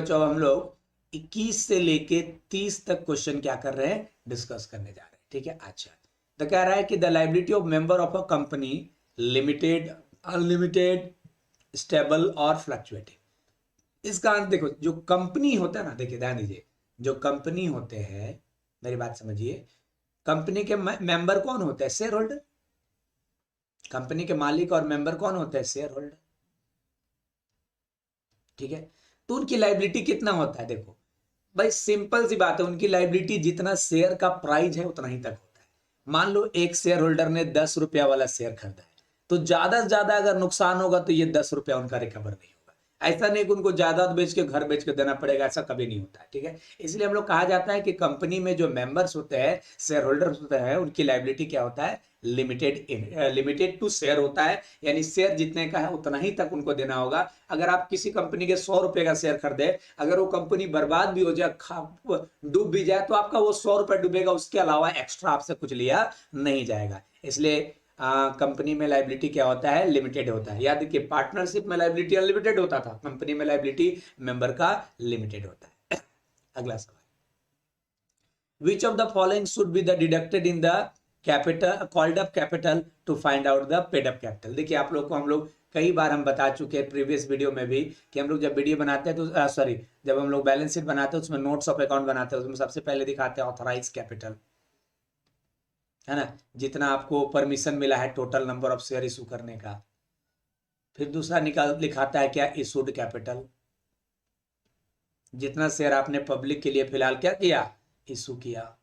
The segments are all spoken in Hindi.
बच्चों अब हम लोग 21 से लेके 30 तक क्वेश्चन क्या कर रहे हैं, डिस्कस करने जा रहे हैं। ठीक है, अच्छा तो कह रहा है कि the liability of member of a company limited, unlimited, stable और फ्लक्चुएटिंग। इसका अर्थ देखो, जो कंपनी होता है ना, देखिए ध्यान दीजिए, जो कंपनी होते हैं, मेरी बात समझिए, कंपनी के मेंबर कौन होते हैं, शेयर होल्डर। कंपनी के मालिक और मेंबर कौन होते हैं, शेयर होल्डर। ठीक है, तो उनकी लाइबिलिटी कितना होता है, देखो भाई सिंपल सी बात है, उनकी लाइबिलिटी जितना शेयर का प्राइस है उतना ही तक होता है। मान लो एक शेयर होल्डर ने 10 रुपया वाला शेयर खरीदा है, तो ज्यादा से ज्यादा अगर नुकसान होगा तो ये 10 रुपया उनका रिकवर नहीं होगा। ऐसा नहीं कि उनको जायदाद बेच के घर बेच के देना पड़ेगा, ऐसा कभी नहीं होता है। ठीक है, इसलिए हम लोग कहा जाता है कि कंपनी में जो मेंबर्स होते हैं, शेयर होल्डर्स होते हैं, उनकी लाइबिलिटी क्या होता है, लिमिटेड टू शेयर होता है, यानी शेयर जितने का है उतना ही तक उनको देना होगा। अगर आप किसी कंपनी के 100 रुपए का शेयर खरीदे, अगर वो कंपनी बर्बाद भी हो जाए, डूब भी जाए, तो आपका वो 100 रुपए डूबेगा, उसके अलावा एक्स्ट्रा आपसे कुछ लिया नहीं जाएगा। इसलिए कंपनी में लाइबिलिटी क्या होता है, लिमिटेड होता है। याद रखिए, पार्टनरशिप में लाइबिलिटी अनलिमिटेड होता था, कंपनी में लाइबिलिटी मेंबर का लिमिटेड होता है। अगला सवाल, which of the following should be the deducted in the capital called up capital to find out the paid up capital। देखिए आप लोग को हम लोग कई बार हम बता चुके हैं प्रीवियस वीडियो में भी कि हम लोग जब वीडियो बनाते हैं तो सॉरी, जब हम लोग बैलेंस शीट बनाते हैं उसमें नोट्स ऑफ अकाउंट बनाते हैं, उसमें सबसे पहले दिखाते हैं ऑथराइज कैपिटल, है ना, जितना आपको परमिशन मिला है total number of share issue करने का। फिर दूसरा लिखाता है क्या, इशूड कैपिटल, जितना शेयर आपने पब्लिक के लिए फिलहाल क्या किया, इशू किया।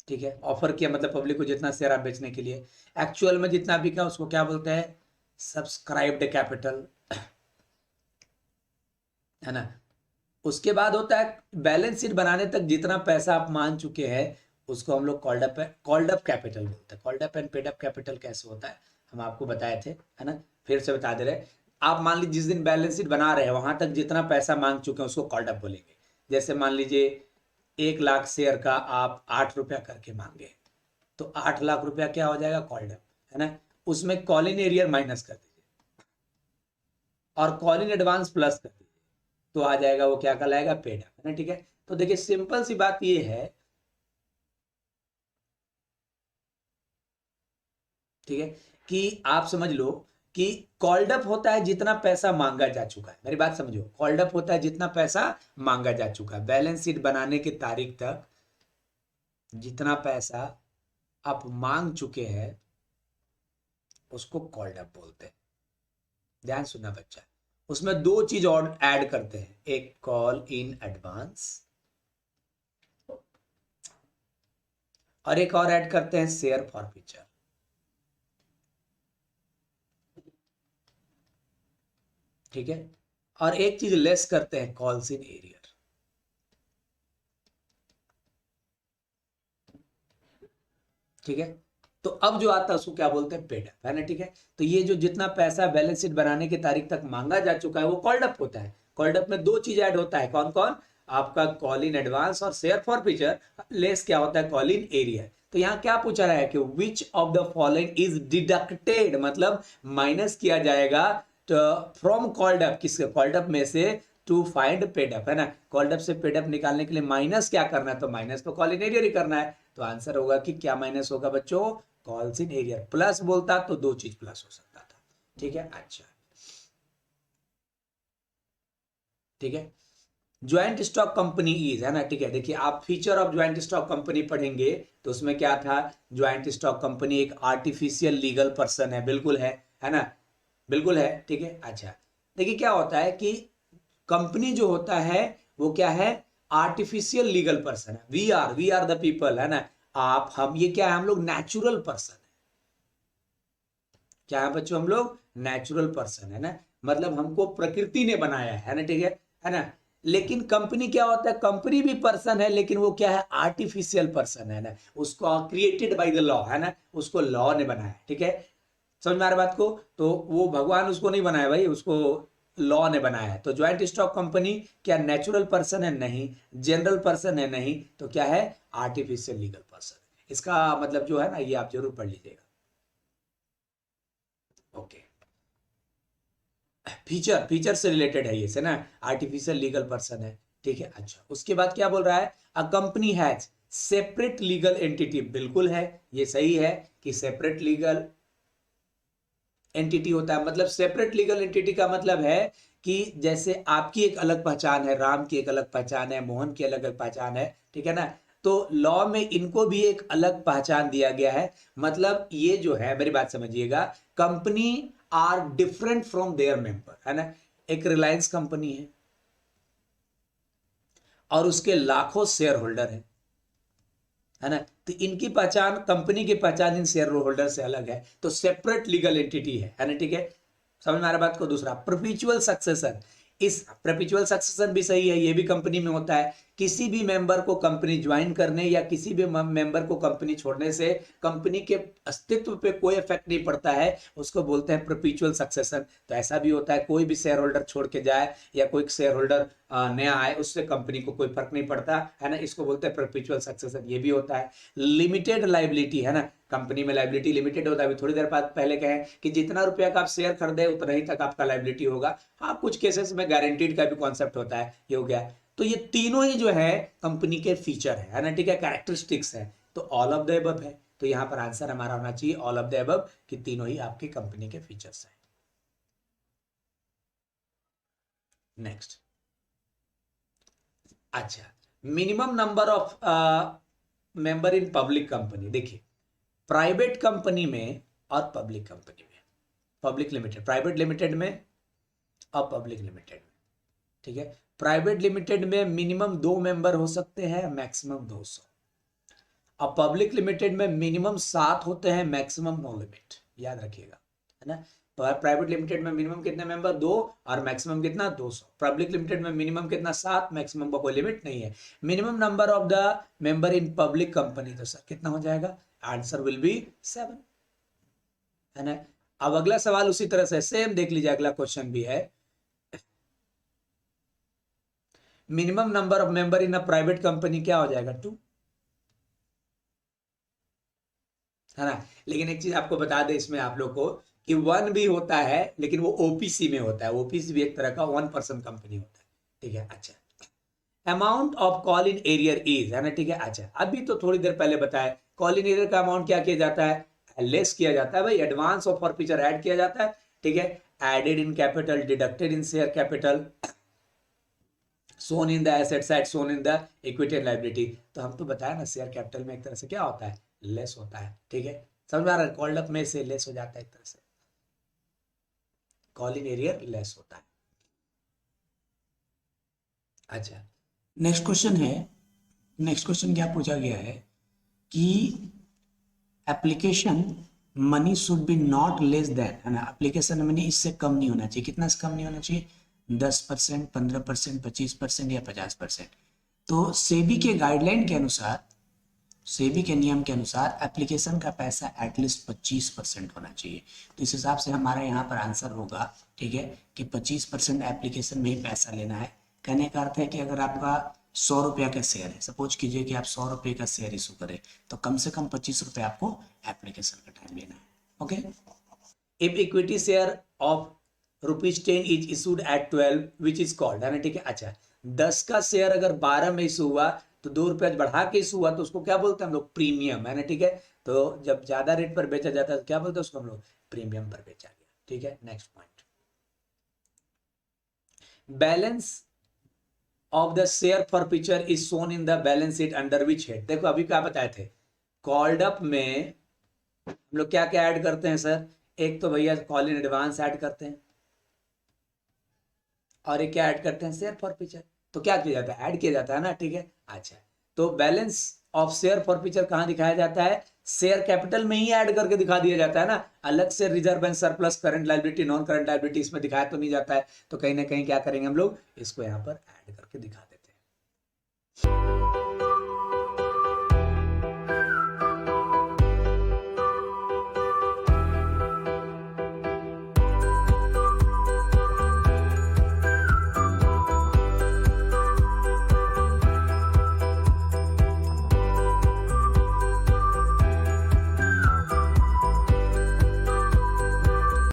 ठीक है, ऑफर किया मतलब पब्लिक को जितना शेयर आप बेचने के लिए, एक्चुअल में जितना बिका उसको क्या बोलते हैं, सब्सक्राइब्ड कैपिटल, है ना। उसके बाद होता है बैलेंस शीट बनाने तक जितना पैसा आप मान चुके हैं उसको हम लोग कॉल्ड अप कैपिटल बोलते हैं। Called up and paid up capital कैसे होता है हम आपको बताए थे, है ना, फिर से बता दे रहे। आप मान लीजिए जिस दिन बैलेंस शीट बना रहे हैं वहां तक जितना पैसा मांग चुके हैं उसको कॉल्ड अप बोलेंगे। जैसे मान लीजिए 1 लाख शेयर का आप 8 रुपया करके मांगे, तो 8 लाख रुपया क्या हो जाएगा, कॉल्ड अप, है ना। उसमें कॉल इन एरियर माइनस कर दीजिए और कॉल इन एडवांस प्लस कर दीजिए, तो आ जाएगा वो क्या कहलाएगा, पेड अप, है ना। ठीक है, तो देखिए सिंपल सी बात ये है, ठीक है, कि आप समझ लो कि कॉल्ड अप होता है जितना पैसा मांगा जा चुका है। मेरी बात समझो, कॉल्ड अप होता है जितना पैसा मांगा जा चुका है, बैलेंस शीट बनाने की तारीख तक जितना पैसा आप मांग चुके हैं उसको कॉल्ड अप बोलते हैं। ध्यान सुनना बच्चा, उसमें दो चीज और ऐड करते हैं, एक कॉल इन एडवांस और एक और ऐड करते हैं शेयर फॉरफीचर। ठीक है, और एक चीज लेस करते हैं, कॉल्स इन एरियर। ठीक है, तो अब जो आता है उसको क्या बोलते हैं, पेड अप, है ना। ठीक है, तो ये जो जितना पैसा बैलेंस शीट बनाने की तारीख तक मांगा जा चुका है वो कॉल्ड अप होता है। कॉल्ड अप में दो चीज ऐड होता है, कौन कौन, आपका कॉल इन एडवांस और शेयर फॉरफीचर, लेस क्या होता है, कॉल इन एरियर। तो यहाँ क्या पूछा रहा है कि which of the following is deducted, मतलब माइनस किया जाएगा तो फ्रॉम कॉल्ड अप, किसके, कॉल्ड अप में से, टू फाइंड पेड अप, है ना। कॉल्ड अप से पेड अप निकालने के लिए माइनस क्या करना है, तो माइनस तो कॉल इन एरियर ही करना है। तो आंसर होगा कि क्या माइनस होगा बच्चों, कॉल्स इन एरियर। प्लस बोलता तो दो चीज प्लस हो सकता था। ठीक है, अच्छा, ठीक है, ज्वाइंट स्टॉक कंपनी इज, है ना। ठीक है, देखिए आप feature of joint stock company पढ़ेंगे तो उसमें क्या था, ज्वाइंट स्टॉक कंपनी एक आर्टिफिशियल लीगल पर्सन है, बिल्कुल है ना, बिल्कुल है। ठीक है, अच्छा, देखिए क्या होता है कि कंपनी जो होता है वो क्या है, आर्टिफिशियल लीगल पर्सन है। वी आर द पीपल, है ना, आप हम, ये क्या है, हम लोग नेचुरल पर्सन, क्या है बच्चों, हम लोग नेचुरल पर्सन, है ना, मतलब हमको प्रकृति ने बनाया है ना। ठीक है ना। लेकिन कंपनी क्या होता है, कंपनी भी पर्सन है लेकिन वो क्या है, आर्टिफिशियल पर्सन है ना, उसको क्रिएटेड बाय द लॉ, है ना, उसको लॉ ने बनाया। ठीक है, समझ में आ रहा बात को, तो वो भगवान उसको नहीं बनाया भाई, उसको लॉ ने बनाया है। तो ज्वाइंट स्टॉक कंपनी क्या नेचुरल पर्सन है, नहीं। जनरल पर्सन है, नहीं। तो क्या है, आर्टिफिशियल लीगल पर्सन। इसका मतलब जो है ना, ये आप जरूर पढ़ लीजिएगा। ओके, फीचर से रिलेटेड है ये से ना, आर्टिफिशियल लीगल पर्सन है, ठीक है। अच्छा, उसके बाद क्या बोल रहा है, a company has separate legal entity, बिल्कुल है, ये सही है कि सेपरेट लीगल एंटिटी होता है। मतलब सेपरेट लीगल एंटिटी का मतलब है कि जैसे आपकी एक अलग पहचान है, राम की एक अलग पहचान है, मोहन की अलग पहचान है, ठीक है ना, तो लॉ में इनको भी एक अलग पहचान दिया गया है। मतलब ये जो है, मेरी बात समझिएगा, company are different from their member, है ना। एक रिलायंस कंपनी है और उसके लाखों शेयर होल्डर है ना, तो इनकी पहचान, कंपनी की पहचान इन शेयर होल्डर से अलग है, तो सेपरेट लीगल एंटिटी है ना, ठीक है। समझ में आ रहा बात को। दूसरा, परपेचुअल सक्सेशन, इस परपेचुअल सक्सेशन भी सही है, ये भी कंपनी में होता है। किसी भी मेंबर को कंपनी ज्वाइन करने या किसी भी मेंबर को कंपनी छोड़ने से कंपनी के अस्तित्व पे कोई इफेक्ट नहीं पड़ता है, उसको बोलते हैं परपेचुअल सक्सेशन। तो ऐसा भी होता है, कोई भी शेयर होल्डर छोड़ के जाए या कोई शेयर होल्डर नया आए, उससे कंपनी को कोई फर्क नहीं पड़ता है ना, इसको बोलते हैं परपेचुअल सक्सेशन, ये भी होता है। लिमिटेड लाइबिलिटी, है ना, कंपनी में लाइबिलिटी लिमिटेड होता है। अभी थोड़ी देर बाद पहले कहें कि जितना रुपया का आप शेयर खरीदे उतना ही तक आपका लाइबिलिटी होगा। हाँ, कुछ केसेस में गारंटीड का भी कॉन्सेप्ट होता है, ये हो गया। तो ये तीनों ही जो है कंपनी के फीचर है ना, ठीक है, कैरेक्टरिस्टिक्स है। तो ऑल ऑफ द अबव है, तो यहां पर आंसर हमारा होना चाहिए ऑल ऑफ द अबव, कि तीनों ही आपकी कंपनी के फीचर्स हैं। नेक्स्ट, अच्छा, minimum number of member in public company. देखिए, प्राइवेट कंपनी में और पब्लिक कंपनी में, पब्लिक लिमिटेड, प्राइवेट लिमिटेड में और पब्लिक लिमिटेड में, ठीक है। प्राइवेट लिमिटेड में मिनिमम 2 मेंबर हो सकते हैं, मैक्सिमम 200। और पब्लिक लिमिटेड में मिनिमम 7 होते हैं, मैक्सिमम नो लिमिट, याद रखिएगा, है ना। प्राइवेट लिमिटेड में मिनिमम कितने मेंबर, 2, और मैक्सिमम कितना, 200। पब्लिक लिमिटेड में मिनिमम कितना, 7, मैक्सिमम का कोई लिमिट नहीं है। Minimum number of the member in public company, तो सर कितना हो जाएगा, आंसर विल बी 7, है ना। अब अगला सवाल उसी तरह से सेम देख लीजिए, अगला क्वेश्चन भी है, minimum number of member in a private company क्या हो जाएगा, 2, है ना। लेकिन एक चीज आपको बता दें इसमें आप लोग को, कि 1 भी होता है लेकिन वो ओपीसी में होता है, ओपीसी भी एक तरह का 1% कंपनी होता है, ठीक है। अच्छा, amount of call in arrear is, है ना, ठीक है। अच्छा, अभी तो थोड़ी देर पहले बताया, कॉल इन एरियर का अमाउंट क्या किया जाता है, लेस किया जाता है भाई, एडवांस ऑफ फॉरफीचर ऐड किया जाता है, ठीक है। Added in capital, deducted in share capital, shown in the asset side, shown in the equity and liability. तो हम तो बताया ना, शेयर कैपिटल में एक तरह से क्या होता है, लेस होता है, ठीक है। समझ में आ रहा है, कॉल्ड अप में से लेस हो जाता है, एक तरह से कॉल इन एरियर लेस होता है। अच्छा, नेक्स्ट क्वेश्चन है, नेक्स्ट क्वेश्चन क्या पूछा गया है कि application money should be not less than, है ना, एप्लीकेशन मनी इससे कम नहीं होना चाहिए। कितना से कम नहीं होना चाहिए, 10%, 15%, 25% या 50%। तो सेबी के गाइडलाइन के अनुसार, सेबी के नियम के अनुसार एप्लीकेशन का पैसा एटलीस्ट 25% होना चाहिए। तो इस हिसाब से हमारा यहाँ पर आंसर होगा, ठीक है, कि 25% एप्लीकेशन में ही पैसा लेना है। कहने का अर्थ है कि अगर आपका 100 रुपया का शेयर है, सपोज कीजिए कि आप 100 रुपये का शेयर इशू करें, तो कम से कम 25 रुपये आपको एप्लीकेशन का टाइम लेना है, okay. If equity share of ₹10 is issued at 12 which is called, है ना, ठीक है। अच्छा, 10 का शेयर अगर 12 में इशू हुआ तो 2 रुपया बढ़ा के इशू हुआ, तो उसको क्या बोलते हैं हम लोग, प्रीमियम, है ना, ठीक है। तो जब ज्यादा रेट पर बेचा जाता है तो क्या बोलते हैं उसको हम लोग, प्रीमियम पर बेचा गया, ठीक है। Next point, balance of the share forfeiture is shown in the balance sheet under which head. देखो अभी क्या बताए थे, कॉल्ड अप में हम लोग क्या क्या ऐड करते हैं सर, एक तो भैया कॉल इन एडवांस ऐड करते हैं, और एक क्या ऐड करते हैं, शेयर फॉर फीचर। तो क्या किया जाता है, ऐड किया जाता है ना, ठीक है। अच्छा, तो balance of share for feature कहां दिखाया जाता है, शेयर कैपिटल में ही ऐड करके दिखा दिया जाता है ना, अलग से reserve and surplus, current liability, non current liability इसमें दिखाया तो नहीं जाता है। तो कहीं ना कहीं क्या करेंगे हम लोग, इसको यहाँ पर ऐड करके दिखा देते हैं।